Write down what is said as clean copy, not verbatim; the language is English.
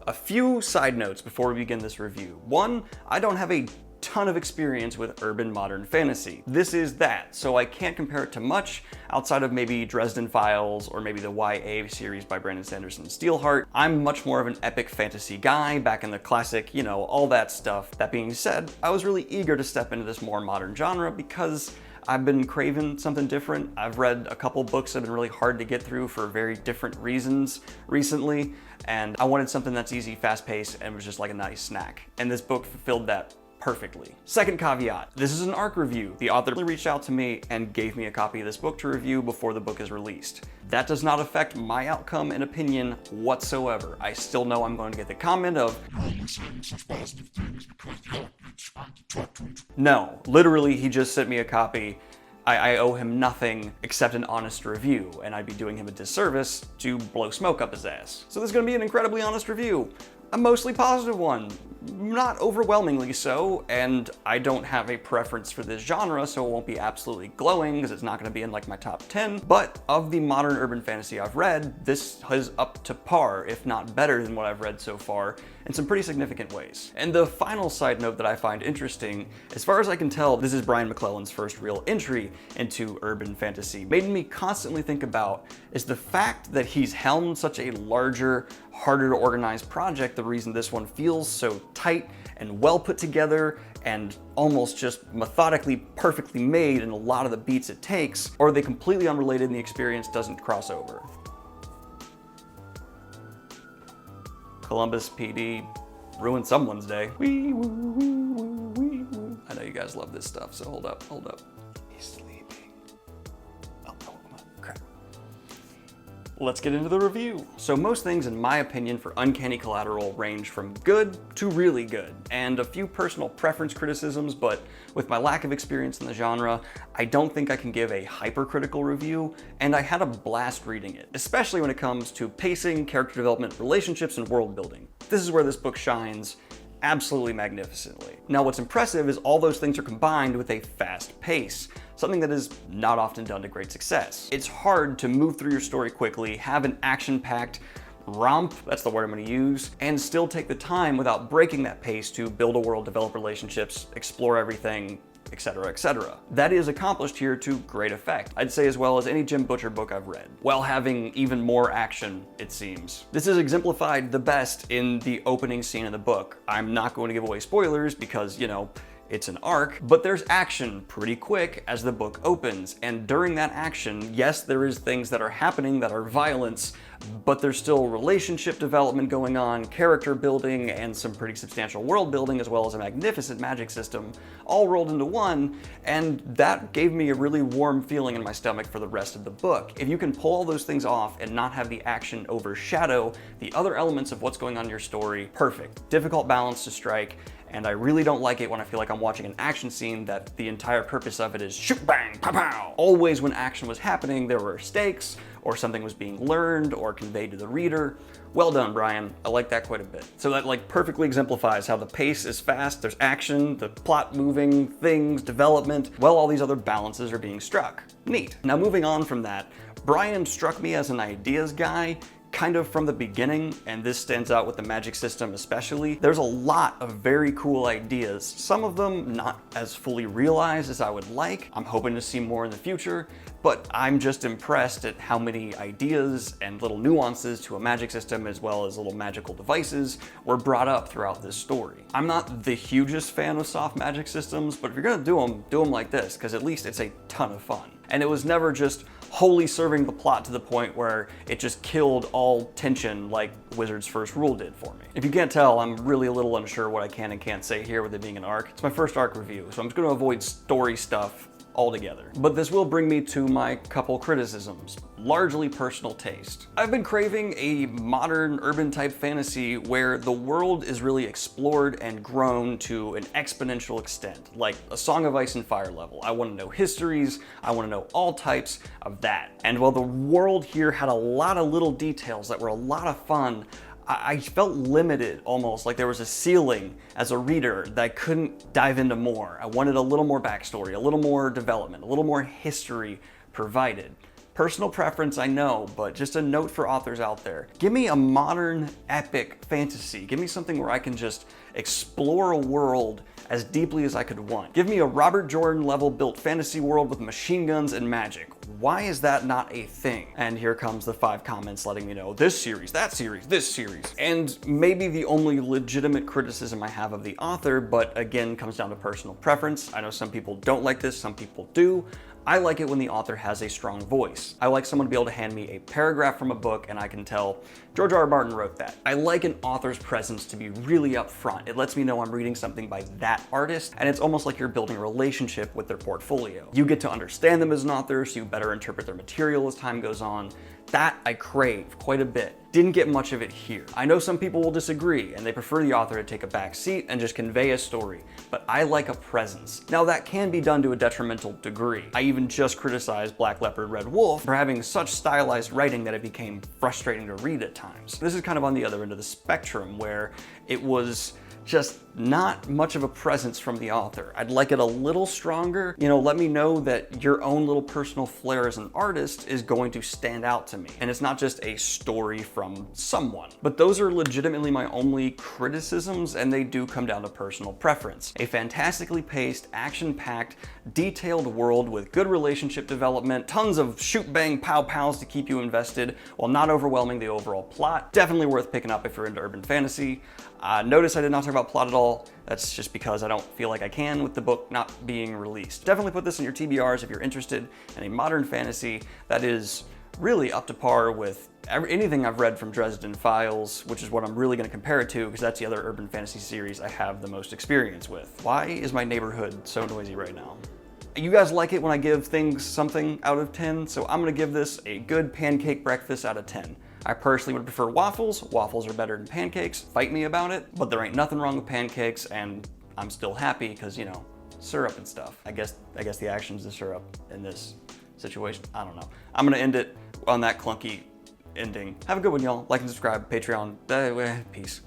A few side notes before we begin this review. One, I don't have a ton of experience with urban modern fantasy. This is that, so I can't compare it to much outside of maybe Dresden Files or maybe the YA series by Brandon Sanderson Steelheart. I'm much more of an epic fantasy guy, back in the classic, you know, all that stuff. That being said, I was really eager to step into this more modern genre because I've been craving something different. I've read a couple books that have been really hard to get through for very different reasons recently, and I wanted something that's easy, fast-paced, and was just like a nice snack. And this book fulfilled that perfectly. Second caveat, this is an ARC review. The author reached out to me and gave me a copy of this book to review before the book is released. That does not affect my outcome and opinion whatsoever. I still know I'm going to get the comment of, "You're saying such positive things because the author is trying to talk to him." No, literally he just sent me a copy. I owe him nothing except an honest review, and I'd be doing him a disservice to blow smoke up his ass. So this is gonna be an incredibly honest review. A mostly positive one, not overwhelmingly so, and I don't have a preference for this genre, so it won't be absolutely glowing because it's not going to be in like my top 10, but of the modern urban fantasy I've read, this is up to par, if not better than what I've read so far, in some pretty significant ways. And the final side note that I find interesting, as far as I can tell, this is Brian McClellan's first real entry into urban fantasy, made me constantly think about is the fact that he's helmed such a larger, harder to organize project the reason this one feels so tight and well put together and almost just methodically perfectly made in a lot of the beats it takes, or are they completely unrelated and the experience doesn't cross over? Columbus PD ruined someone's day. Wee, woo, wee, woo, wee, woo. I know you guys love this stuff, so hold up. He's sleeping. Oh, come on, crap. Let's get into the review. So most things, in my opinion, for Uncanny Collateral range from good to really good, and a few personal preference criticisms, but with my lack of experience in the genre, I don't think I can give a hypercritical review, and I had a blast reading it, especially when it comes to pacing, character development, relationships, and world building. This is where this book shines absolutely magnificently. Now what's impressive is all those things are combined with a fast pace, something that is not often done to great success. It's hard to move through your story quickly, have an action-packed romp, that's the word I'm going to use, and still take the time without breaking that pace to build a world, develop relationships, explore everything, etc., etc. That is accomplished here to great effect, I'd say, as well as any Jim Butcher book I've read, while having even more action, it seems. This is exemplified the best in the opening scene of the book. I'm not going to give away spoilers because, you know, it's an arc, but there's action pretty quick as the book opens, and during that action, yes, there is things that are happening that are violence, but there's still relationship development going on, character building, and some pretty substantial world building, as well as a magnificent magic system, all rolled into one, and that gave me a really warm feeling in my stomach for the rest of the book. If you can pull all those things off and not have the action overshadow the other elements of what's going on in your story, perfect. Difficult balance to strike, and I really don't like it when I feel like I'm watching an action scene that the entire purpose of it is shoot, bang, pow, pow. Always when action was happening, there were stakes, or something was being learned or conveyed to the reader. Well done, Brian. I like that quite a bit. So that like perfectly exemplifies how the pace is fast, there's action, the plot moving, things, development, while all these other balances are being struck. Neat. Now moving on from that, Brian struck me as an ideas guy kind of from the beginning, and this stands out with the magic system especially. There's a lot of very cool ideas, some of them not as fully realized as I would like. I'm hoping to see more in the future, but I'm just impressed at how many ideas and little nuances to a magic system, as well as little magical devices, were brought up throughout this story. I'm not the hugest fan of soft magic systems, but if you're gonna do them like this, because at least it's a ton of fun. And it was never just wholly serving the plot to the point where it just killed all tension like Wizard's First Rule did for me. If you can't tell, I'm really a little unsure what I can and can't say here with it being an arc. It's my first arc review, so I'm just gonna avoid story stuff altogether. But this will bring me to my couple criticisms, largely personal taste. I've been craving a modern urban type fantasy where the world is really explored and grown to an exponential extent, like a Song of Ice and Fire level. I want to know histories, I want to know all types of that. And while the world here had a lot of little details that were a lot of fun, I felt limited almost, like there was a ceiling as a reader that I couldn't dive into more. I wanted a little more backstory, a little more development, a little more history provided. Personal preference, I know, but just a note for authors out there. Give me a modern epic fantasy. Give me something where I can just explore a world as deeply as I could want. Give me a Robert Jordan level built fantasy world with machine guns and magic. Why is that not a thing? And here comes the 5 comments letting me know this series, that series, this series. And maybe the only legitimate criticism I have of the author, but again, comes down to personal preference. I know some people don't like this, some people do. I like it when the author has a strong voice. I like someone to be able to hand me a paragraph from a book and I can tell George R. R. Martin wrote that. I like an author's presence to be really upfront. It lets me know I'm reading something by that artist, and it's almost like you're building a relationship with their portfolio. You get to understand them as an author, so you better interpret their material as time goes on. That I crave quite a bit. Didn't get much of it here. I know some people will disagree and they prefer the author to take a back seat and just convey a story, but I like a presence. Now that can be done to a detrimental degree. I even just criticized Black Leopard Red Wolf for having such stylized writing that it became frustrating to read at times. This is kind of on the other end of the spectrum where it was just not much of a presence from the author. I'd like it a little stronger. You know, let me know that your own little personal flair as an artist is going to stand out to me. And it's not just a story from someone. But those are legitimately my only criticisms, and they do come down to personal preference. A fantastically paced, action-packed, detailed world with good relationship development, tons of shoot bang pow pows to keep you invested while not overwhelming the overall plot. Definitely worth picking up if you're into urban fantasy. Notice I did not talk about plot at all. That's just because I don't feel like I can with the book not being released. Definitely put this in your TBRs if you're interested in a modern fantasy that is really up to par with anything I've read from Dresden Files, which is what I'm really going to compare it to because that's the other urban fantasy series I have the most experience with. Why is my neighborhood so noisy right now? You guys like it when I give things something out of 10, so I'm going to give this a good pancake breakfast out of 10. I personally would prefer waffles. Waffles are better than pancakes. Fight me about it, but there ain't nothing wrong with pancakes, and I'm still happy because, you know, syrup and stuff. I guess the action's the syrup in this situation. I don't know. I'm gonna end it on that clunky ending. Have a good one, y'all. Like and subscribe, Patreon. Peace.